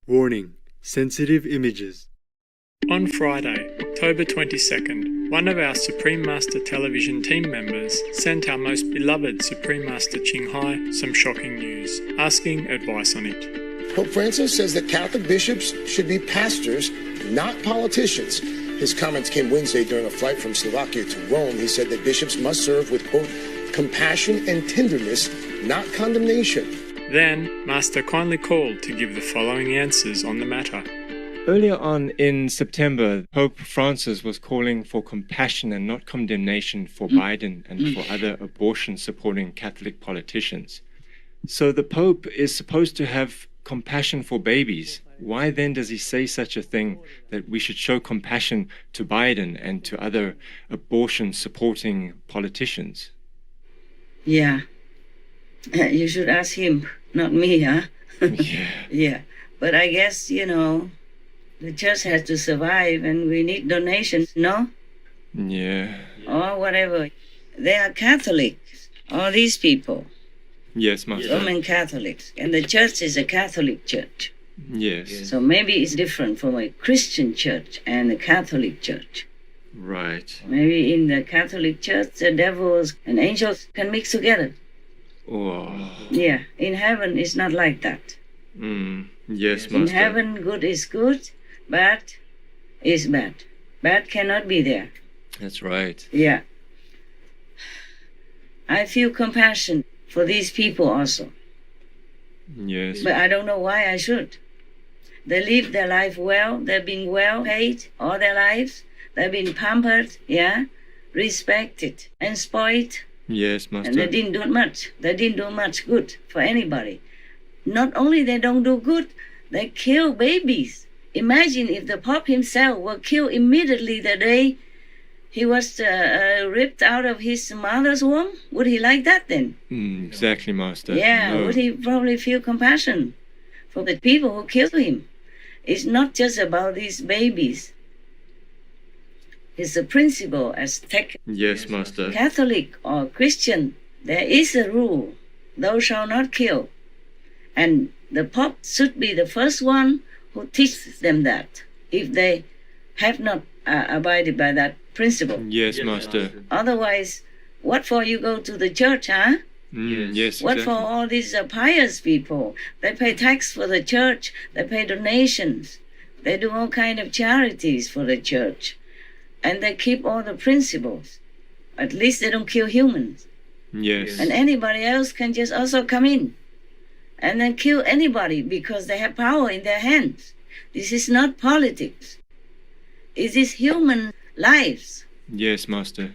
Warning: sensitive images. On Friday, October 22nd, one of our Supreme Master television team members sent our most beloved Supreme Master Ching Hai some shocking news, asking advice on it. Pope Francis says that Catholic bishops should be pastors, not politicians. His comments came Wednesday during a flight from Slovakia to Rome. He said that bishops must serve with, quote, compassion and tenderness, not condemnation. Then, Master kindly called to give the following answers on the matter. Earlier on in September, Pope Francis was calling for compassion and not condemnation for Biden and for other abortion-supporting Catholic politicians. So the Pope is supposed to have compassion for babies. Why then does he say such a thing, that we should show compassion to Biden and to other abortion-supporting politicians? Yeah. You should ask him, not me, huh? Yeah. Yeah. But I guess, the church has to survive and we need donations, no? Yeah. Or whatever. They are Catholics, all these people. Yes, Master. Roman Catholics. And the church is a Catholic church. Yes. So maybe it's different from a Christian church and a Catholic church. Right. Maybe in the Catholic church, the devils and angels can mix together. Oh. Yeah. In heaven, it's not like that. Yes, Master. In heaven, good is good, bad is bad. Bad cannot be there. That's right. Yeah. I feel compassion for these people also. Yes. But I don't know why I should. They live their life well. They've been well paid all their lives. They've been pampered, respected and spoiled. Yes, Master. And they didn't do much. They didn't do much good for anybody. Not only they don't do good, they kill babies. Imagine if the Pope himself were killed immediately the day he was ripped out of his mother's womb. Would he like that then? Exactly, Master. Yeah, No. would he probably feel compassion for the people who killed him? It's not just about these babies. It's a principle as Yes, Master. Catholic or Christian. There is a rule: thou shalt not kill. And the Pope should be the first one who teaches them that, if they have not abided by that principle. Yes, Master. Otherwise, what for you go to the church, huh? Yes, What exactly. for all these pious people? They pay tax for the church, they pay donations, they do all kind of charities for the church, and they keep all the principles. At least they don't kill humans. Yes. And anybody else can just also come in and then kill anybody because they have power in their hands. This is not politics. It is human lives. Yes, Master.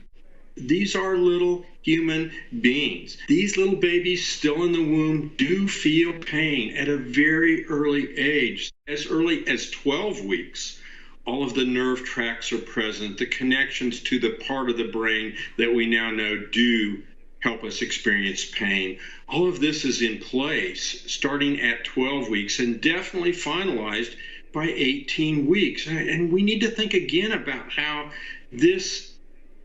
These are little human beings. These little babies still in the womb do feel pain at a very early age. As early as 12 weeks, all of the nerve tracts are present. The connections to the part of the brain that we now know do help us experience pain. All of this is in place starting at 12 weeks and definitely finalized by 18 weeks. And we need to think again about how this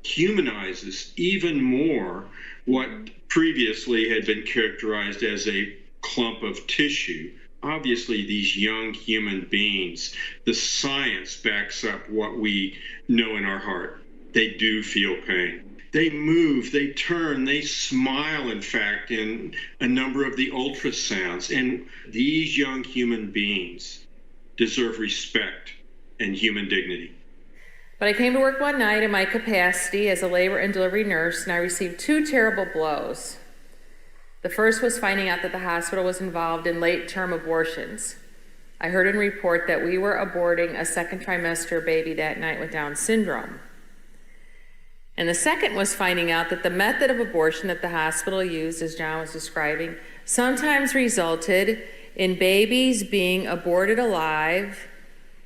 humanizes even more what previously had been characterized as a clump of tissue. Obviously, these young human beings, the science backs up what we know in our heart. They do feel pain. They move, they turn, they smile, in fact, in a number of the ultrasounds. And these young human beings deserve respect and human dignity. But I came to work one night in my capacity as a labor and delivery nurse, and I received two terrible blows. The first was finding out that the hospital was involved in late-term abortions. I heard in report that we were aborting a second trimester baby that night with Down syndrome. And the second was finding out that the method of abortion that the hospital used, as John was describing, sometimes resulted in babies being aborted alive,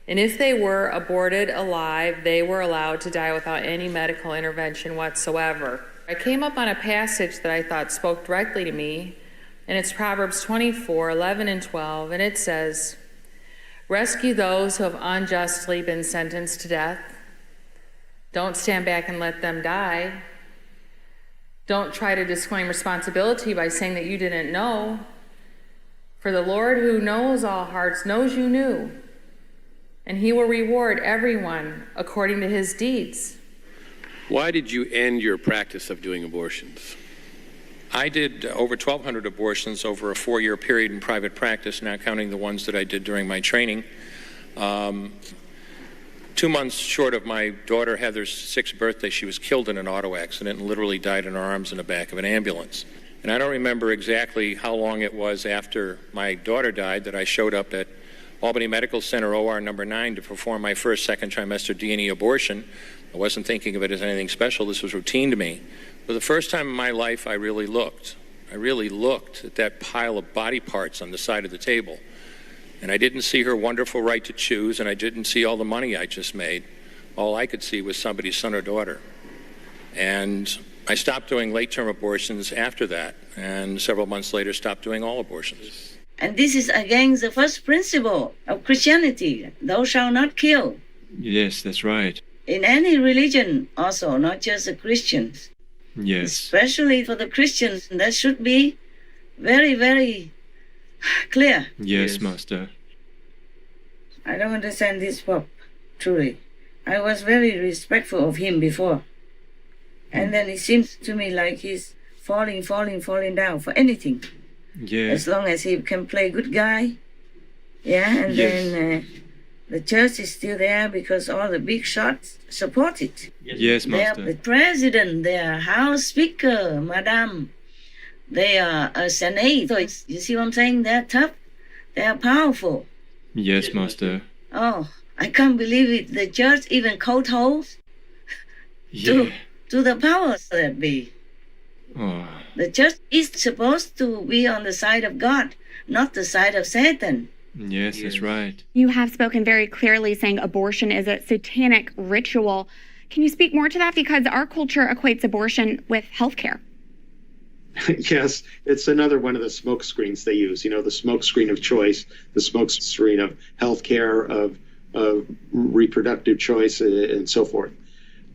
and if they were aborted alive, they were allowed to die without any medical intervention whatsoever. I came up on a passage that I thought spoke directly to me, and it's Proverbs 24:11 and 12, and it says, "Rescue those who have unjustly been sentenced to death. Don't stand back and let them die. Don't try to disclaim responsibility by saying that you didn't know. For the Lord who knows all hearts knows you knew, and he will reward everyone according to his deeds. Why did you end your practice of doing abortions? I did over 1,200 abortions over a 4-year period in private practice, not counting the ones that I did during my training. 2 months short of my daughter Heather's 6th birthday, she was killed in an auto accident and literally died in her arms in the back of an ambulance. And I don't remember exactly how long it was after my daughter died that I showed up at Albany Medical Center OR number 9 to perform my first second trimester D&E abortion. I wasn't thinking of it as anything special. This was routine to me. For the first time in my life, I really looked at that pile of body parts on the side of the table. And I didn't see her wonderful right to choose, and I didn't see all the money I just made. All I could see was somebody's son or daughter. And I stopped doing late-term abortions after that, and several months later stopped doing all abortions. And this is against the first principle of Christianity, thou shalt not kill. Yes, that's right. In any religion also, not just the Christians. Yes. Especially for the Christians, that should be very, very clear. Yes, Master. I don't understand this Pope, truly. I was very respectful of him before. And then it seems to me like he's falling down for anything. Yeah. As long as he can play good guy. Yeah, and then the church is still there because all the big shots support it. Yes, Master. They are the president, they are House Speaker, Madam. They are a senator. You see what I'm saying? They're tough. They are powerful. Yes, Master. Oh, I can't believe it. The church even kowtows to the powers that be. Oh. The church is supposed to be on the side of God, not the side of Satan. Yes, that's right. You have spoken very clearly saying abortion is a satanic ritual. Can you speak more to that? Because our culture equates abortion with healthcare. Yes, it's another one of the smoke screens they use, you know, the smoke screen of choice, the smoke screen of healthcare, of reproductive choice, and so forth.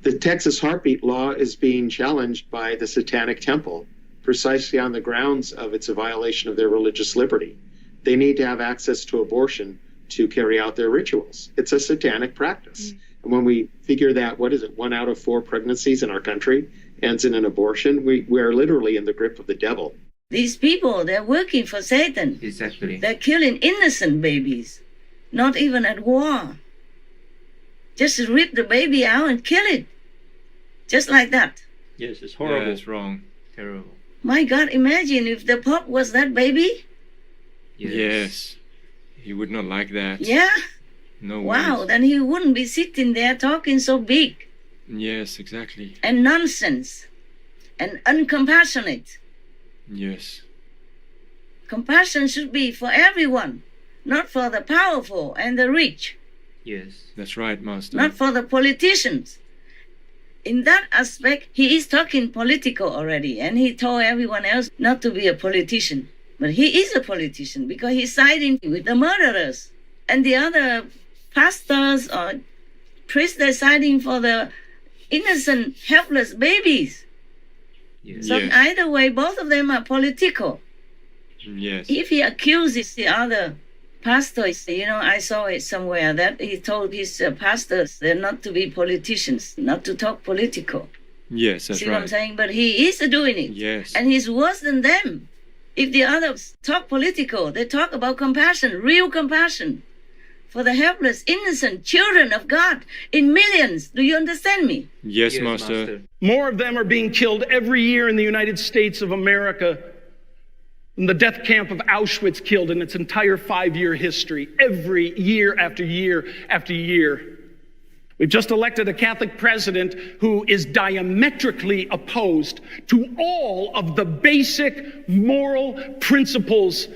The Texas heartbeat law is being challenged by the Satanic Temple precisely on the grounds of it's a violation of their religious liberty. They need to have access to abortion to carry out their rituals. It's a satanic practice. And when we figure that, 1 out of 4 pregnancies in our country ends in an abortion, we are literally in the grip of the devil. These people, they're working for Satan. Exactly. They're killing innocent babies, not even at war. Just rip the baby out and kill it. Just like that. Yes, it's horrible. Yeah, it's wrong. Terrible. My God, imagine if the Pope was that baby. Yes. He would not like that. Yeah. No Wow, worries. then he wouldn't be sitting there talking so big. Yes, exactly. And nonsense. And uncompassionate. Yes. Compassion should be for everyone, not for the powerful and the rich. Yes. That's right, Master. Not for the politicians. In that aspect, he is talking political already, and he told everyone else not to be a politician. But he is a politician because he's siding with the murderers. And the other pastors or priests, they're siding for the innocent, helpless babies. Yes. So either way, both of them are political. Yes. If he accuses the other pastors, you know, I saw it somewhere that he told his pastors they're not to be politicians, not to talk political. Yes, that's See right. what I'm saying? But he is doing it. Yes. And he's worse than them. If the others talk political, they talk about compassion, real compassion for the helpless, innocent children of God in millions. Do you understand me? Yes, Master. More of them are being killed every year in the United States of America than the death camp of Auschwitz killed in its entire 5-year history, every year after year after year. We've just elected a Catholic president who is diametrically opposed to all of the basic moral principles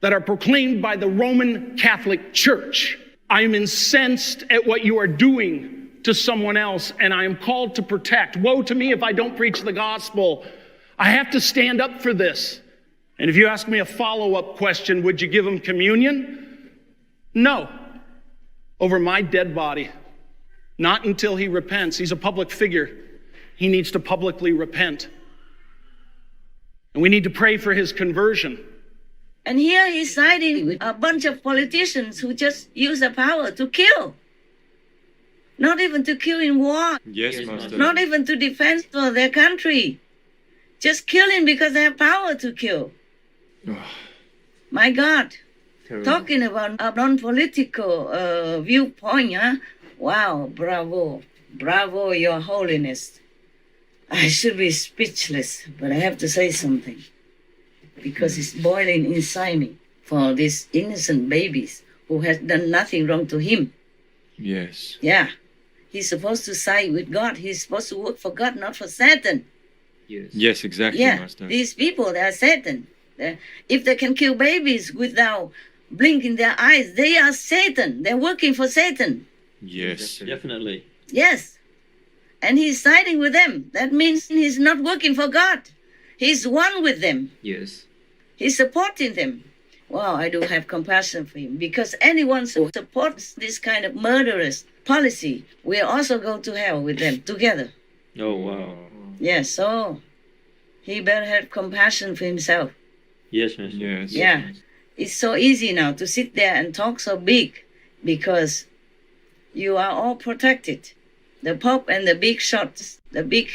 that are proclaimed by the Roman Catholic Church. I am incensed at what you are doing to someone else, and I am called to protect. Woe to me if I don't preach the gospel. I have to stand up for this. And if you ask me a follow-up question, would you give him communion? No. Over my dead body. Not until he repents. He's a public figure. He needs to publicly repent. And we need to pray for his conversion. And here he's siding with a bunch of politicians who just use their power to kill. Not even to kill in war. Yes, Master. Not even to defend for their country. Just killing because they have power to kill. My God. Terrible. Talking about a non-political viewpoint, huh? Wow, bravo. Bravo, Your Holiness. I should be speechless, but I have to say something. Because it's boiling inside me for these innocent babies who has done nothing wrong to him. Yes. Yeah. He's supposed to side with God. He's supposed to work for God, not for Satan. Yes. Yes, exactly, Yeah. Master. These people, they are Satan. If they can kill babies without blinking their eyes, they are Satan. They're working for Satan. Yes. Definitely. Yes. And he's siding with them. That means he's not working for God. He's one with them. Yes. He's supporting them. Wow, I do have compassion for him. Because anyone who supports this kind of murderous policy will also go to hell with them together. Oh, wow. Yes, so he better have compassion for himself. Yes, Master. Yes. Yeah. It's so easy now to sit there and talk so big because you are all protected. The Pope and the big shots, the big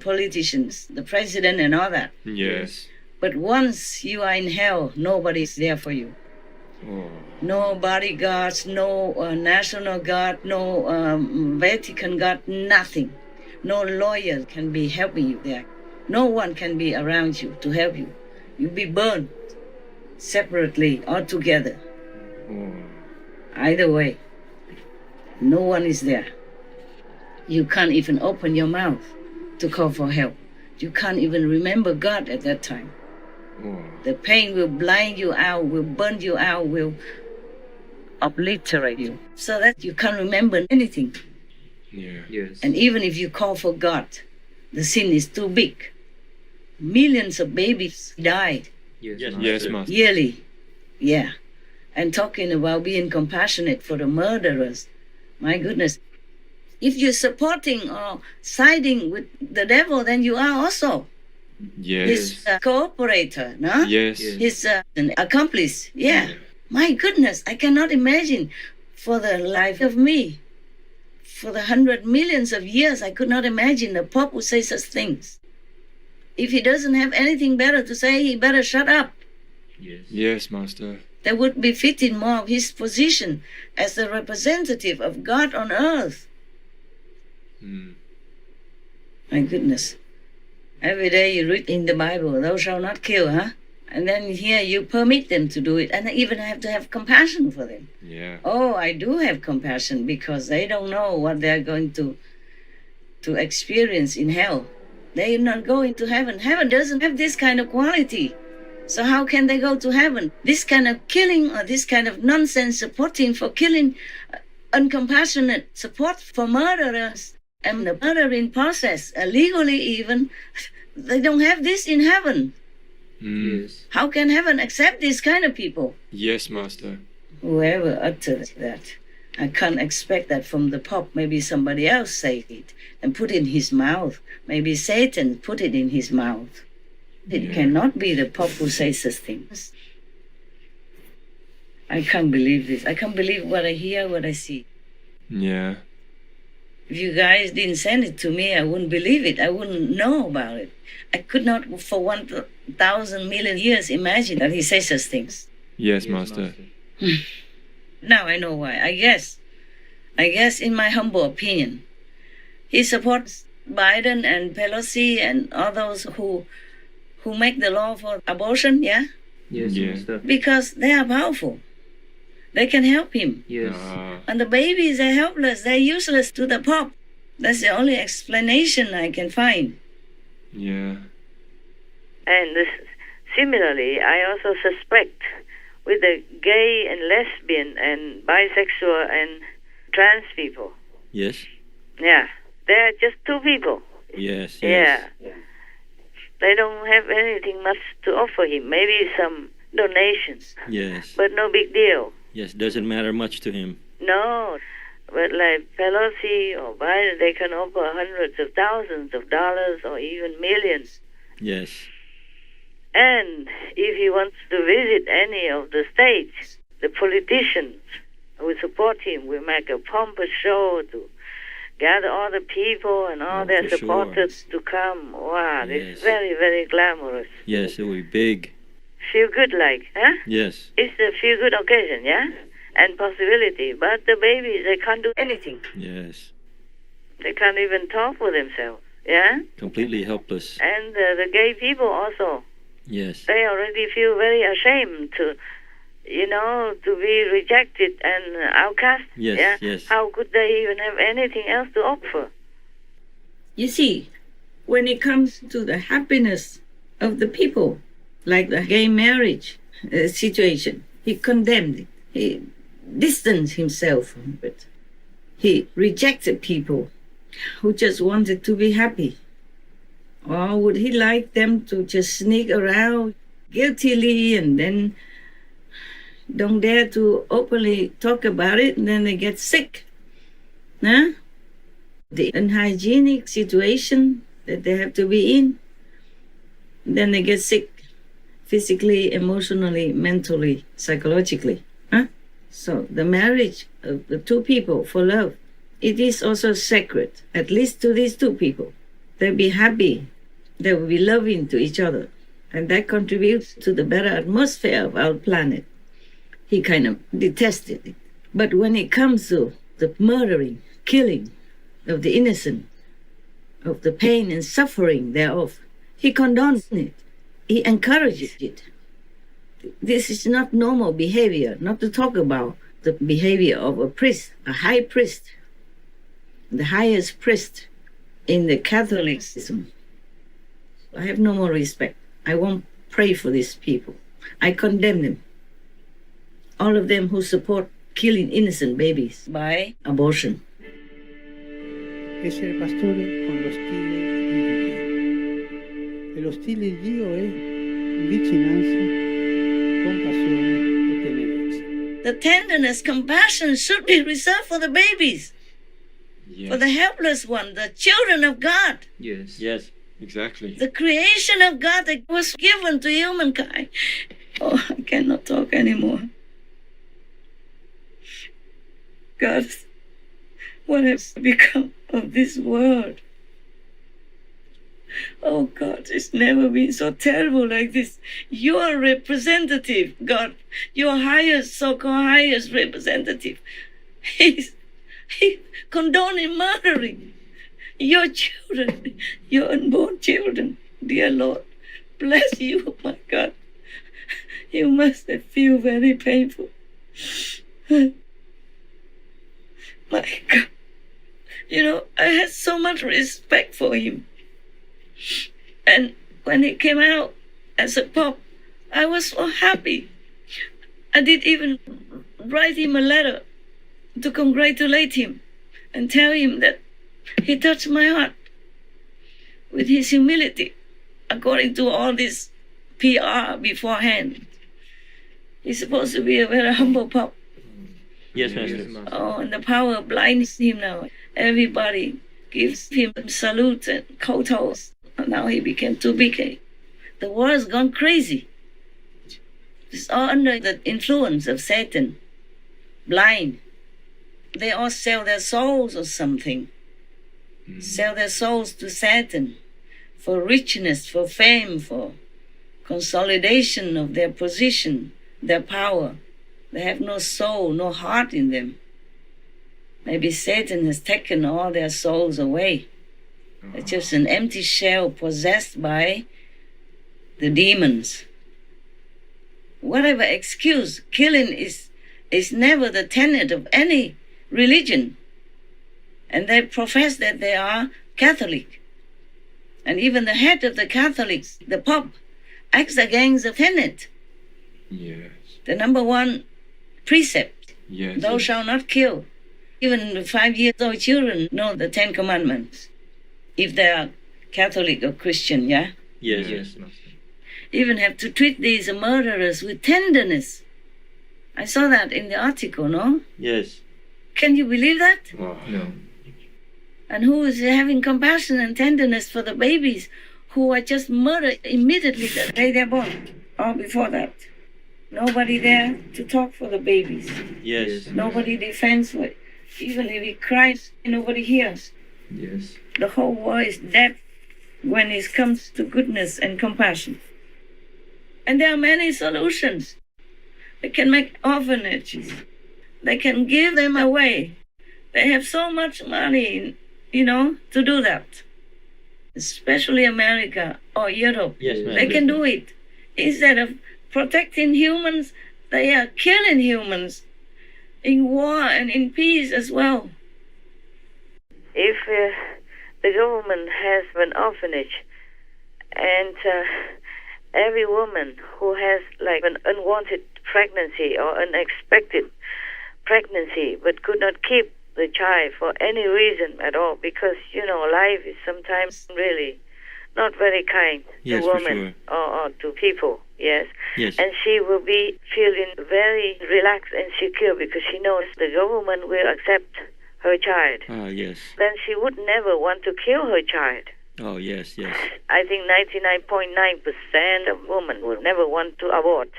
politicians, the president and all that. Yes. But once you are in hell, nobody's there for you. Oh. No bodyguards, no national guard, no Vatican guard, nothing. No lawyer can be helping you there. No one can be around you to help you. You'll be burned separately or together. Oh. Either way, no one is there. You can't even open your mouth to call for help. You can't even remember God at that time. Oh. The pain will blind you out, will burn you out, will obliterate you, so that you can't remember anything. Yeah. Yes. And even if you call for God, the sin is too big. Millions of babies died Yes, Yes, Master. yearly. Yeah. And talking about being compassionate for the murderers. My goodness. If you're supporting or siding with the devil, then you are also Yes. his cooperator, no? Yes. His an accomplice. Yeah. My goodness, I cannot imagine for the life of me. For the 100 millions of years, I could not imagine the Pope would say such things. If he doesn't have anything better to say, he better shut up. Yes. Yes, Master. That would be fitting more of his position as the representative of God on earth. Mm. My goodness. Every day you read in the Bible, thou shalt not kill, huh? And then here you permit them to do it, and I even have to have compassion for them. Yeah. Oh, I do have compassion because they don't know what they're going to experience in hell. They're not going to heaven. Heaven doesn't have this kind of quality. So how can they go to heaven? This kind of killing or this kind of nonsense supporting for killing, uncompassionate support for murderers and the murdering process, legally even, they don't have this in heaven. Mm. Yes. How can heaven accept these kind of people? Yes, Master. Whoever uttered that, I can't expect that from the Pope. Maybe somebody else say it and put it in his mouth. Maybe Satan put it in his mouth. It cannot be the Pope who says such things. I can't believe this. I can't believe what I hear, what I see. Yeah. If you guys didn't send it to me, I wouldn't believe it. I wouldn't know about it. I could not for 1,000 million years imagine that he says such things. Yes, Master. Now I know why. I guess in my humble opinion, he supports Biden and Pelosi and all those who make the law for abortion, yeah? Yes, Yeah. Master. Because they are powerful. They can help him. Yes. And the babies are helpless. They're useless to the Pope. That's the only explanation I can find. Yeah. And similarly, I also suspect with the gay and lesbian and bisexual and trans people. Yes. Yeah, they're just two people. Yes. Yeah. They don't have anything much to offer him. Maybe some donations, Yes. but no big deal. Yes. Doesn't matter much to him. No, but like Pelosi or Biden, they can offer hundreds of thousands of dollars or even millions. Yes. And if he wants to visit any of the states, the politicians who support him will make a pompous show to gather all the people and all their supporters to come. Wow, this is very, very glamorous. Yes, it will be big. Feel good like, huh? Yes. It's a feel good occasion, yeah? And possibility. But the babies, they can't do anything. Yes. They can't even talk for themselves, yeah? Completely helpless. And the gay people also. Yes. They already feel very ashamed to be rejected and outcast. Yes, yeah? yes. How could they even have anything else to offer? You see, when it comes to the happiness of the people, like the gay marriage situation, he condemned it. He distanced himself from it. He rejected people who just wanted to be happy. Or would he like them to just sneak around guiltily and then don't dare to openly talk about it, and then they get sick? Huh? The unhygienic situation that they have to be in, then they get sick physically, emotionally, mentally, psychologically. Huh? So the marriage of the two people for love, it is also sacred, at least to these two people. They'll be happy. They will be loving to each other. And that contributes to the better atmosphere of our planet. He kind of detested it. But when it comes to the murdering, killing of the innocent, of the pain and suffering thereof, he condones it. He encourages it. This is not normal behavior, not to talk about the behavior of a priest, a high priest, the highest priest in the Catholicism. I have no more respect. I won't pray for these people. I condemn them. All of them who support killing innocent babies by abortion. Essere pastore con lo stile di Dio. E lo stile di Dio è vicinanza, compassione e tenerezza. The tenderness, compassion should be reserved for the babies, for the helpless one, the children of God. Yes. Yes. Exactly. The creation of God that was given to humankind. Oh, I cannot talk anymore. God, what has become of this world? Oh God, it's never been so terrible like this. Your representative, God, your highest, so-called highest representative, he's condoning murdering your children, your unborn children. Dear Lord, bless you, my God. You must feel very painful. My God. I had so much respect for him. And when he came out as a Pope, I was so happy. I did even write him a letter to congratulate him and tell him that he touched my heart with his humility, according to all this PR beforehand. He's supposed to be a very humble Pope. Yes, Master. Oh, and the power blinds him now. Everybody gives him salutes and kowtows. And now he became too big. The world has gone crazy. It's all under the influence of Satan. Blind. They all sell their souls or something. Sell their souls to Satan for richness, for fame, for consolidation of their position, their power. They have no soul, no heart in them. Maybe Satan has taken all their souls away. It's just an empty shell possessed by the demons. Whatever excuse, killing is never the tenet of any religion. And they profess that they are Catholic. And even the head of the Catholics, the Pope, acts against the tenet. Yes. The number one precept, Yes. thou shalt not kill. Even the 5-year-old children know the 10 Commandments, if they are Catholic or Christian, yeah? Yes, yes. Even have to treat these murderers with tenderness. I saw that in the article, no? Yes. Can you believe that? Oh, no. And who is having compassion and tenderness for the babies who are just murdered immediately the day they're born or before that. Nobody there to talk for the babies. Yes. Nobody defends for it. Even if he cries, nobody hears. Yes. The whole world is dead when it comes to goodness and compassion. And there are many solutions. They can make orphanages. They can give them away. They have so much money, to do that. Especially America or Europe. Yes, ma'am. They can do it. Instead of protecting humans, they are killing humans in war and in peace as well. If the government has an orphanage and every woman who has like an unwanted pregnancy or unexpected pregnancy but could not keep the child for any reason at all, because life is sometimes really not very kind Yes, to for women sure. or to people. Yes. Yes. And she will be feeling very relaxed and secure because she knows the government will accept her child. Yes. Then she would never want to kill her child. Oh, yes, yes. I think 99.9% of women would never want to abort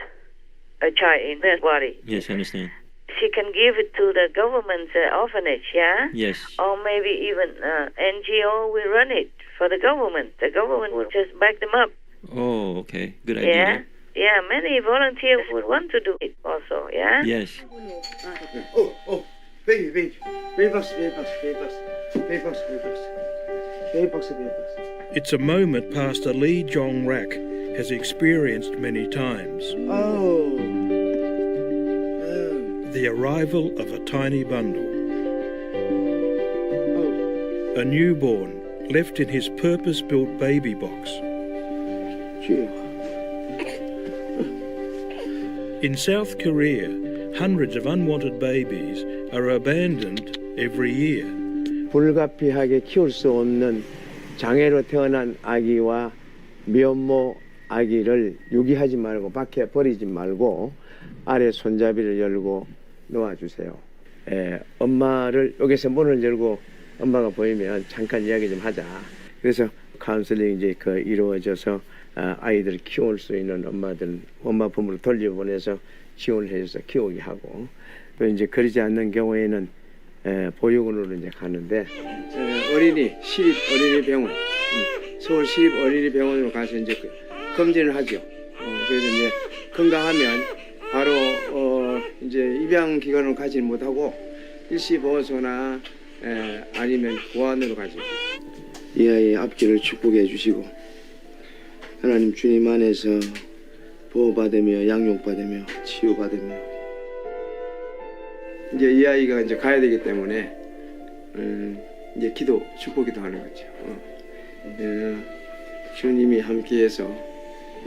a child in their body. Yes, I understand. She can give it to the government's orphanage, yeah? Yes. Or maybe even NGO will run it for the government. The government will just back them up. Oh, okay. Good idea. Yeah? Yeah, many volunteers would want to do it also, yeah? Yes. Oh, baby. Baby box. It's a moment Pastor Lee Jong Rak has experienced many times. The arrival of a tiny bundle. A newborn left in his purpose-built baby box. In South Korea, hundreds of unwanted babies are abandoned every year. 불가피하게 키울 수 없는 장애로 태어난 아기와 미혼모 아기를 유기하지 말고 밖에 버리지 말고 아래 손잡이를 열고 놓아주세요. 엄마를 여기서 문을 열고 엄마가 보이면 잠깐 이야기 좀 하자. 그래서 카운슬링이 이제 이루어져서 아이들을 키울 수 있는 엄마들 엄마 품으로 돌려보내서 지원을 해줘서 키우게 하고 또 이제 그러지 않는 경우에는 보육원으로 이제 가는데 어린이 시립 어린이 병원 서울 시립 어린이 병원으로 가서 이제 검진을 하죠. 그래서 이제 건강하면 바로 이제 입양 기관으로 가지 못하고 일시 보호소나 아니면 보안으로 가죠. 이 아이의 앞길을 축복해 주시고 하나님 주님 안에서 보호받으며 양육받으며 치유받으며 이제 이 아이가 이제 가야 되기 때문에 이제 기도 축복기도 하는 거죠. 주님이 함께해서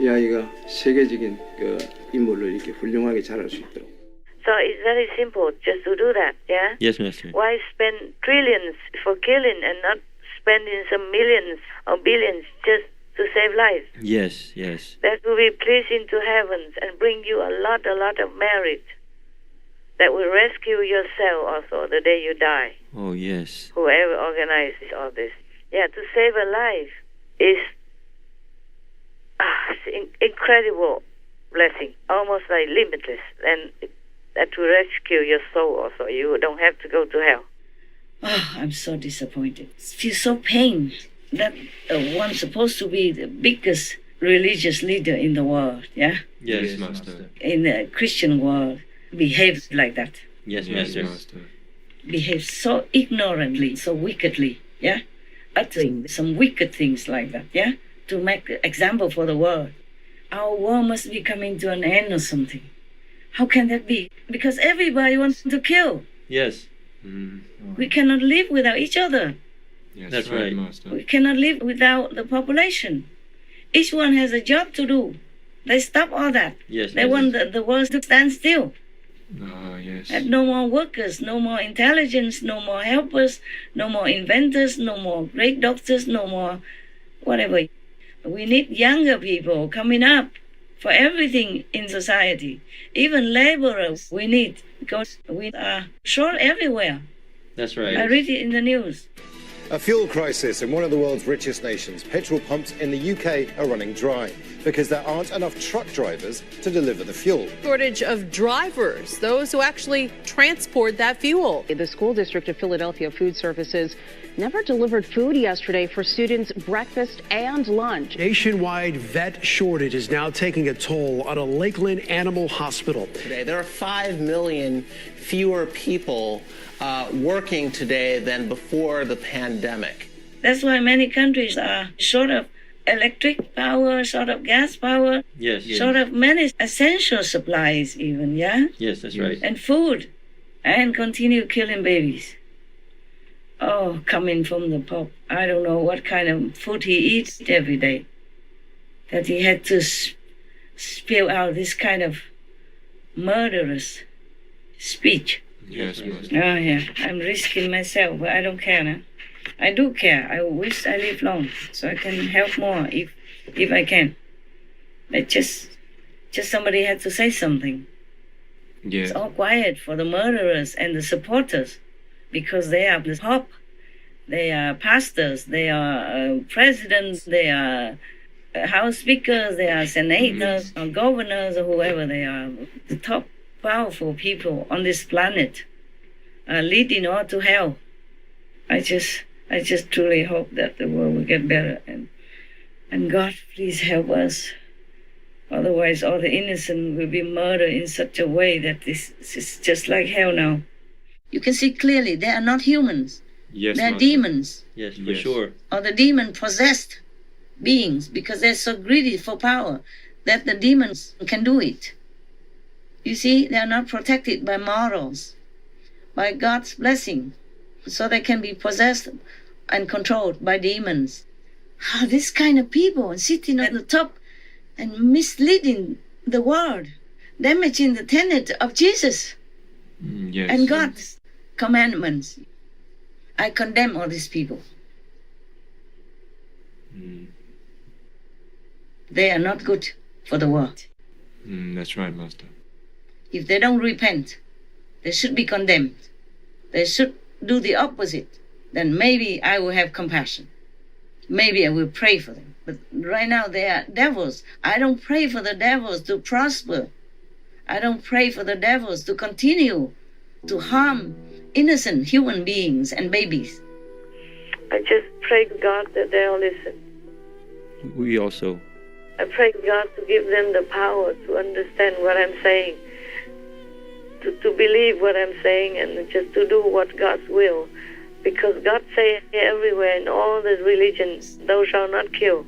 이 아이가 세계적인 그 인물로 이렇게 훌륭하게 자랄 수 있도록. So it's very simple just to do that, yeah? Yes, Master. Why spend trillions for killing and not spending some millions or billions just to save lives? Yes, yes. That will be pleasing to heavens and bring you a lot of merit that will rescue your soul also the day you die. Oh, yes. Whoever organizes all this. Yeah, to save a life is incredible blessing, almost like limitless, and that will rescue your soul also. You don't have to go to hell. Oh, I'm so disappointed. I feel so pained that one supposed to be the biggest religious leader in the world, yeah? Yes, Master. In the Christian world, behaves like that. Yes, Master. Behaves so ignorantly, so wickedly, yeah? Uttering some wicked things like that, yeah? To make an example for the world. Our world must be coming to an end or something. How can that be? Because everybody wants to kill. Yes. We cannot live without each other. Yes, that's right, Master. We cannot live without the population. Each one has a job to do. They stop all that. Yes, they want the world to stand still. Yes. And no more workers, no more intelligence, no more helpers, no more inventors, no more great doctors, no more whatever. We need younger people coming up for everything in society. Even laborers we need, because we are short everywhere. That's right. I read it in the news. A fuel crisis in one of the world's richest nations. Petrol pumps in the UK are running dry because there aren't enough truck drivers to deliver the fuel. Shortage of drivers, those who actually transport that fuel. The school district of Philadelphia Food Services never delivered food yesterday for students' breakfast and lunch. Nationwide vet shortage is now taking a toll on a Lakeland animal hospital. Today, there are 5 million fewer people working today than before the pandemic. That's why many countries are short of electric power, short of gas power, short of many essential supplies even, yeah? Yes, that's right. And food, and continue killing babies. Oh, coming from the Pope, I don't know what kind of food he eats every day, that he had to spill out this kind of murderous speech. Yes, Oh, yeah, I'm risking myself, but I don't care now. I do care. I wish I live long so I can help more if I can. But just somebody had to say something. Yeah. It's all quiet for the murderers and the supporters because they are the Pope, they are pastors, they are presidents, they are House speakers, they are senators or governors or whoever they are. The top powerful people on this planet are leading all to hell. I just truly hope that the world will get better and God, please help us. Otherwise, all the innocent will be murdered in such a way that this is just like hell now. You can see clearly they are not humans. Yes, they are demons. Yes, for sure. Or the demon-possessed beings because they're so greedy for power that the demons can do it. You see, they are not protected by morals, by God's blessing, so they can be possessed and controlled by demons. How this kind of people sitting at the top and misleading the world, damaging the tenet of Jesus and God's commandments. I condemn all these people. They are not good for the world. That's right, Master. If they don't repent, they should be condemned. They should do the opposite. Then maybe I will have compassion. Maybe I will pray for them. But right now they are devils. I don't pray for the devils to prosper. I don't pray for the devils to continue to harm innocent human beings and babies. I just pray to God that they'll listen. We also. I pray God to give them the power to understand what I'm saying, to believe what I'm saying, and just to do what God's will. Because God says everywhere in all the religions, thou shalt not kill.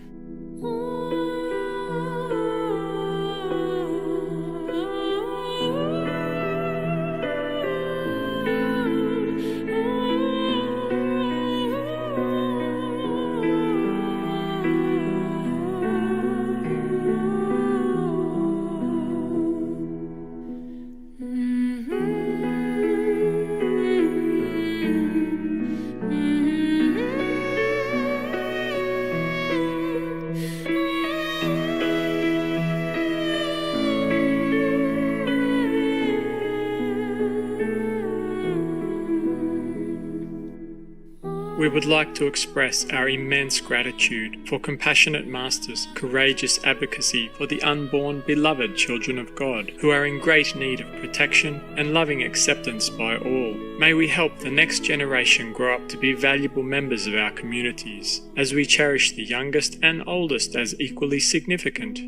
We would like to express our immense gratitude for Compassionate Master's courageous advocacy for the unborn beloved children of God who are in great need of protection and loving acceptance by all. May we help the next generation grow up to be valuable members of our communities as we cherish the youngest and oldest as equally significant.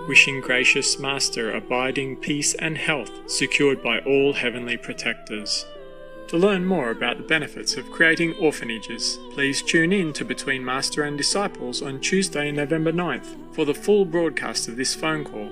Wishing gracious Master abiding peace and health secured by all heavenly protectors. To learn more about the benefits of creating orphanages, please tune in to Between Master and Disciples on Tuesday, November 9th for the full broadcast of this phone call.